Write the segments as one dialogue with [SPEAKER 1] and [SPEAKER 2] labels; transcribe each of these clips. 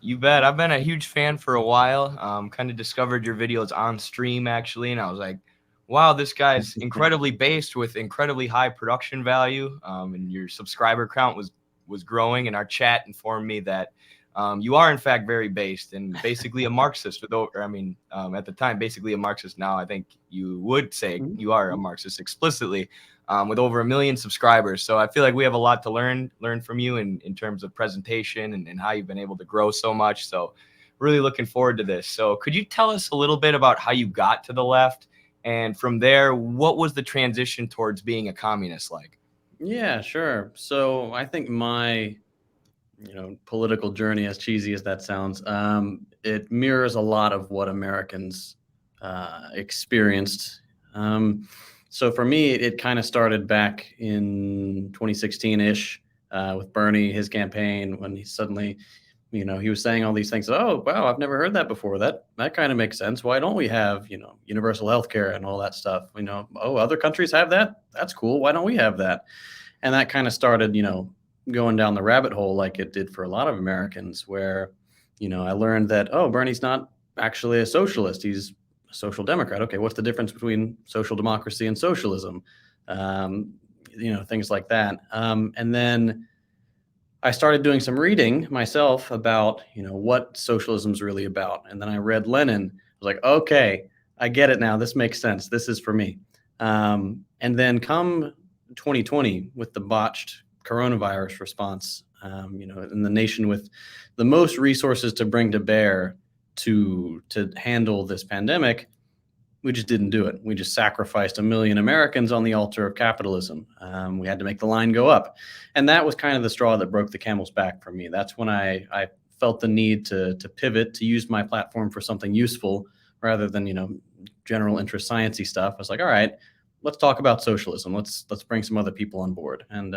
[SPEAKER 1] You bet. I've been a huge fan for a while. Kind of discovered your videos on stream actually, and I was like, wow, this guy's incredibly based with incredibly high production value. And your subscriber count was growing, and our chat informed me that you are in fact very based and basically a Marxist. At the time, basically a Marxist. Now I think you would say you are a Marxist explicitly, with over 1 million subscribers. So I feel like we have a lot to learn from you in terms of presentation and how you've been able to grow so much. So really looking forward to this. So could you tell us a little bit about how you got to the left? And from there, what was the transition towards being a communist like?
[SPEAKER 2] Yeah, sure. So I think my, political journey, as cheesy as that sounds, it mirrors a lot of what Americans experienced. So for me, it kind of started back in 2016-ish with Bernie, his campaign, when he suddenly, he was saying all these things. Oh, wow, I've never heard that before. That kind of makes sense. Why don't we have, universal health care and all that stuff? Oh, other countries have that. That's cool. Why don't we have that? And that kind of started, going down the rabbit hole like it did for a lot of Americans, where, I learned that, oh, Bernie's not actually a socialist. He's a social democrat. Okay, what's the difference between social democracy and socialism? Things like that. And then I started doing some reading myself about, what socialism is really about. And then I read Lenin. I was like, okay, I get it now. This makes sense. This is for me. And then come 2020 with the botched coronavirus response, in the nation with the most resources to bring to bear to handle this pandemic, we just didn't do it. We just sacrificed 1 million Americans on the altar of capitalism. We had to make the line go up. And that was kind of the straw that broke the camel's back for me. That's when I felt the need to pivot, to use my platform for something useful rather than, general interest sciencey stuff. I was like, all right, let's talk about socialism. Let's bring some other people on board. And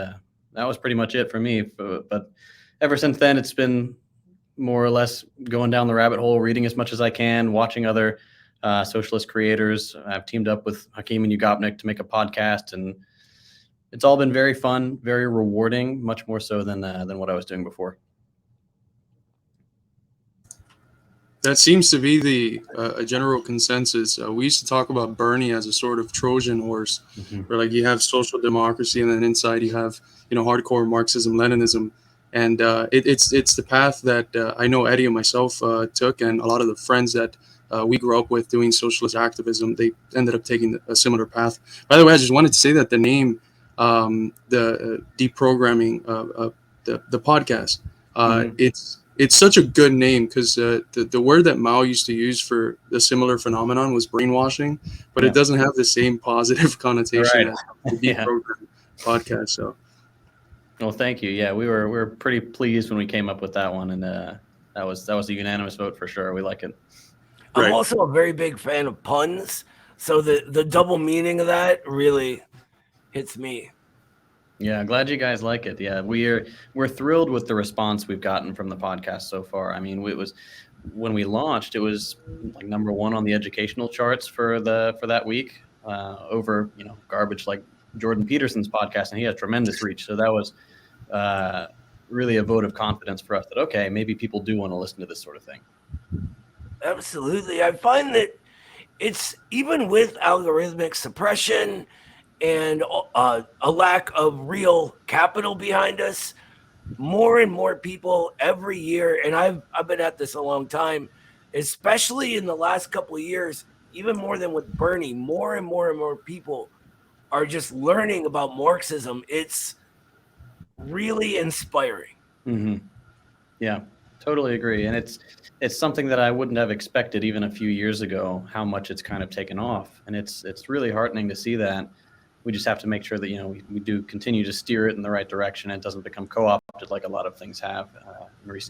[SPEAKER 2] that was pretty much it for me. But ever since then, it's been more or less going down the rabbit hole, reading as much as I can, watching other socialist creators. I've teamed up with Hakeem and Yugopnik to make a podcast, and it's all been very fun, very rewarding, much more so than what I was doing before.
[SPEAKER 3] That seems to be a general consensus. We used to talk about Bernie as a sort of Trojan horse, where like you have social democracy, and then inside you have hardcore Marxism, Leninism, and it's the path that I know Eddie and myself took, and a lot of the friends that we grew up with doing socialist activism, they ended up taking a similar path. By the way, I just wanted to say that the name, the deprogramming, the podcast, it's such a good name, because the word that Mao used to use for the similar phenomenon was brainwashing, but it doesn't have the same positive connotation as the Deprogram podcast. So,
[SPEAKER 2] well, thank you. Yeah, we were pretty pleased when we came up with that one, and that was a unanimous vote for sure. We like it.
[SPEAKER 4] I'm also a very big fan of puns, so the double meaning of that really hits me.
[SPEAKER 2] Yeah, glad you guys like it. Yeah, we're thrilled with the response we've gotten from the podcast so far. I mean, it was, when we launched, it was like #1 on the educational charts for that week, over garbage like Jordan Peterson's podcast, and he has tremendous reach. So that was really a vote of confidence for us that, okay, maybe people do want to listen to this sort of thing.
[SPEAKER 4] Absolutely. I find that it's, even with algorithmic suppression and a lack of real capital behind us, more and more people every year, and I've been at this a long time, especially in the last couple of years, even more than with Bernie, more and more people are just learning about Marxism. It's really inspiring.
[SPEAKER 2] Mm-hmm. Yeah, totally agree. And it's something that I wouldn't have expected even a few years ago, how much it's kind of taken off. And it's really heartening to see that. We just have to make sure that, we do continue to steer it in the right direction. And it doesn't become co-opted like a lot of things have in recent